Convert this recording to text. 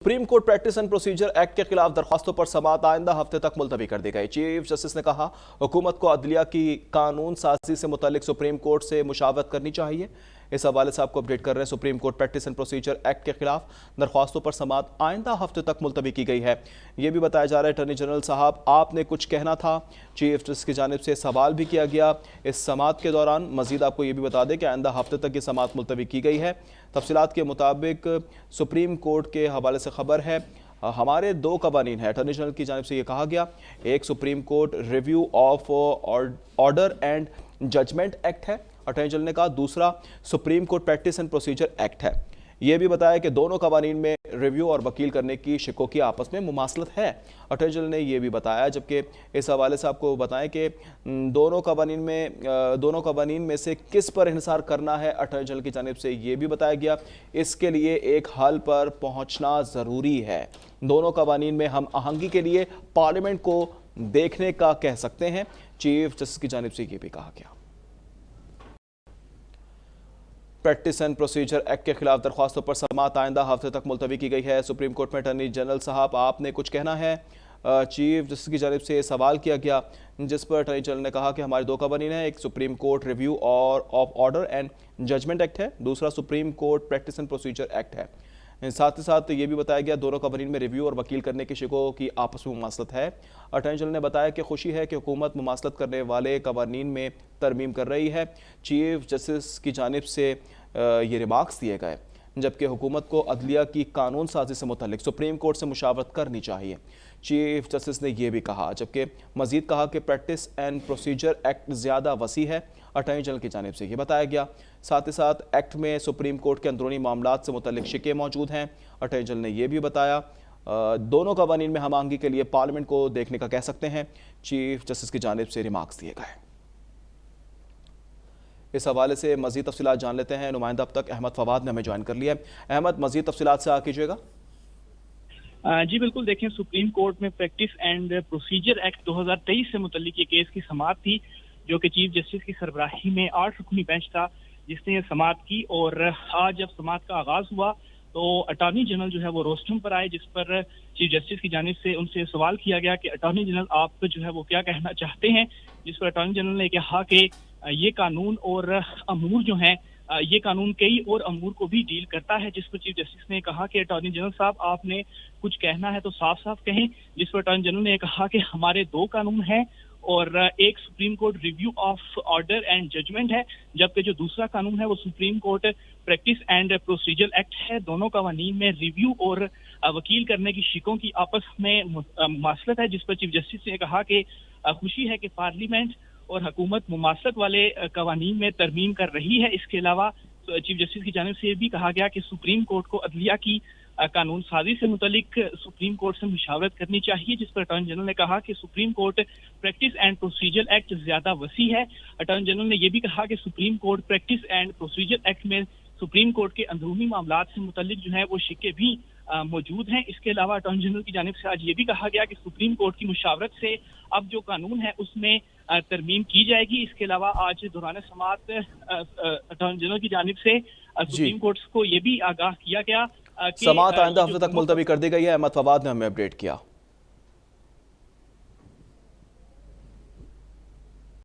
Supreme court practice and procedure act के खिलाफ दरख्वास्तों पर समाअत आइंदा हफ्ते तक मुलतवी कर दी गई। चीफ जस्टिस ने कहा, हुकूमत को अदलिया की कानून साजी से मुतालिक सुप्रीम कोर्ट से मुशावरत करनी चाहिए। इस हवाले से आपको अपडेट कर रहे हैं। Supreme court practice and procedure act के खिलाफ दरख्वास्तों पर समाअत आइंदा हफ्ते तक मुलतवी की गई है। ये भी बताया जा रहा है अटॉर्नी जनरल साहब आपने कुछ कहना था, चीफ जस्टिस की जानिब से सवाल भी किया गया। इस समाअत के दौरान मजीद आपको ये भी बता दें कि आइंदा हफ्ते तक ये समाअत मुलतवी की गई है। तफसीलात के मुताबिक सुप्रीम कोर्ट के हवाले से खबर है, हमारे दो कवानीन है। अटॉर्नी जनरल की जानिब से ये कहा गया, एक supreme court review of order and judgment act है, अटॉर्नी जनरल ने कहा। दूसरा supreme court practice and procedure act है। यह भी बताया कि दोनों कवानीन में रिव्यू और वकील करने की शिकों की आपस में मुमासलत है, अटॉर्नी जनरल ने यह भी बताया। जबकि इस हवाले से आपको बताएं कि दोनों कवानीन में से किस पर इंहिसार करना है, अटॉर्नी जनरल की जानिब से यह भी बताया गया। इसके लिए एक हल पर पहुंचना ज़रूरी है। दोनों कवानीन में हम आहंगी के लिए पार्लियामेंट को देखने का कह सकते हैं, चीफ जस्टिस की जानिब से यह भी कहा गया। प्रैक्टिस एंड प्रोसीजर एक्ट के खिलाफ दरख्वास्तों पर समाअत आइंदा हफ्ते तक मुलतवी की गई है। सुप्रीम कोर्ट में अटॉर्नी जनरल साहब आपने कुछ कहना है, चीफ जस्टिस की जानिब से सवाल किया गया, जिस पर अटॉर्नी जनरल ने कहा कि हमारे दो कवानीन हैं, एक सुप्रीम कोर्ट रिव्यू और of order and judgment act है, दूसरा supreme court practice and procedure act है। साथ ही साथ ये भी बताया गया दोनों कवानीन में रिव्यू और वकील करने की शिकों की आपस में मुमासलत है। अटॉर्नी जनरल ने बताया कि खुशी है कि हुकूमत मुमासलत करने वाले कवानीन में तरमीम कर रही है। चीफ जस्टिस की जानिब से ये रिमार्क्स दिए गए। जबकि हुकूमत को अदलिया की कानून साजी से मुतालिक सुप्रीम कोर्ट से मुशावरत करनी चाहिए, चीफ जस्टिस ने यह भी कहा। जबकि मजीद कहा कि प्रैक्टिस एंड प्रोसीजर एक्ट ज़्यादा वसी है, अटॉर्नी जनरल की जानिब से यह बताया गया। साथ ही साथ एक्ट में सुप्रीम कोर्ट के अंदरूनी मामलात से मुतालिक शिकें मौजूद हैं, अटॉर्नी जनरल ने यह भी बताया। दोनों कवानीन में हम आहंगी के लिए पार्लियामेंट को देखने का कह सकते हैं, चीफ जस्टिस की जानिब से रिमार्क्स दिए गए। इस हवाले से मज़ीद तफसीलात जान लेते हैं। नुमाइंदा अब तक अहमद फवाद ने हमें ज्वाइन कर लिया है। अहमद, मज़ीद तफसीलात से कीजिएगा। जी बिल्कुल, देखें सुप्रीम कोर्ट में प्रैक्टिस एंड प्रोसीजर एक्ट 2023 से मुतल्लिक ये केस की समाअत थी, जो कि चीफ जस्टिस की सरबराही में 8 रुकनी बेंच था जिसने ये समाअत की। और आज जब समाअत का आगाज हुआ तो अटॉर्नी जनरल जो है वो रोस्टम पर आए, जिस पर चीफ जस्टिस की जानिब से उनसे सवाल किया गया कि अटॉर्नी जनरल आप जो है वो क्या कहना चाहते हैं। जिस पर अटॉर्नी जनरल ने कहा कि ये कानून और अमूर जो हैं, ये कानून कई और अमूर को भी डील करता है। जिस पर चीफ जस्टिस ने कहा कि अटॉर्नी जनरल साहब आपने कुछ कहना है तो साफ साफ कहें। जिस पर अटॉर्नी जनरल ने कहा कि हमारे दो कानून हैं और एक supreme court review of order and judgment है, जबकि जो दूसरा कानून है वो supreme court practice and procedure act है। दोनों कवानीन में रिव्यू और वकील करने की शिकों की आपस में मुमासलत है। जिस पर चीफ जस्टिस ने कहा कि खुशी है कि पार्लियामेंट और हुकूमत मुमासलत वाले कवानीन में तरमीम कर रही है। इसके अलावा चीफ जस्टिस की जानिब से भी कहा गया कि सुप्रीम कोर्ट को अदलिया की कानून साजी से मुतालिक सुप्रीम कोर्ट से मुशावरत करनी चाहिए। जिस पर अटॉर्नी जनरल ने कहा कि supreme court practice and procedure act ज्यादा वसी है। अटॉर्नी जनरल ने यह भी कहा कि supreme court practice and procedure act में सुप्रीम कोर्ट के अंदरूनी मामलात से मुतालिक जो है वो शिक्के भी मौजूद हैं। इसके अलावा अटॉर्नी जनरल की जानिब से आज ये भी कहा गया कि सुप्रीम कोर्ट की मुशावरत से अब जो कानून है उसमें तरमीम की जाएगी। इसके अलावा आज दौरान समाअत अटॉर्नी जनरल की जानिब से सुप्रीम कोर्ट को ये भी आगाह किया गया कि समाअत आइंदा हफ्ते तक मुलतवी कर दी गई है। अहमद फवाद ने हमें अपडेट किया।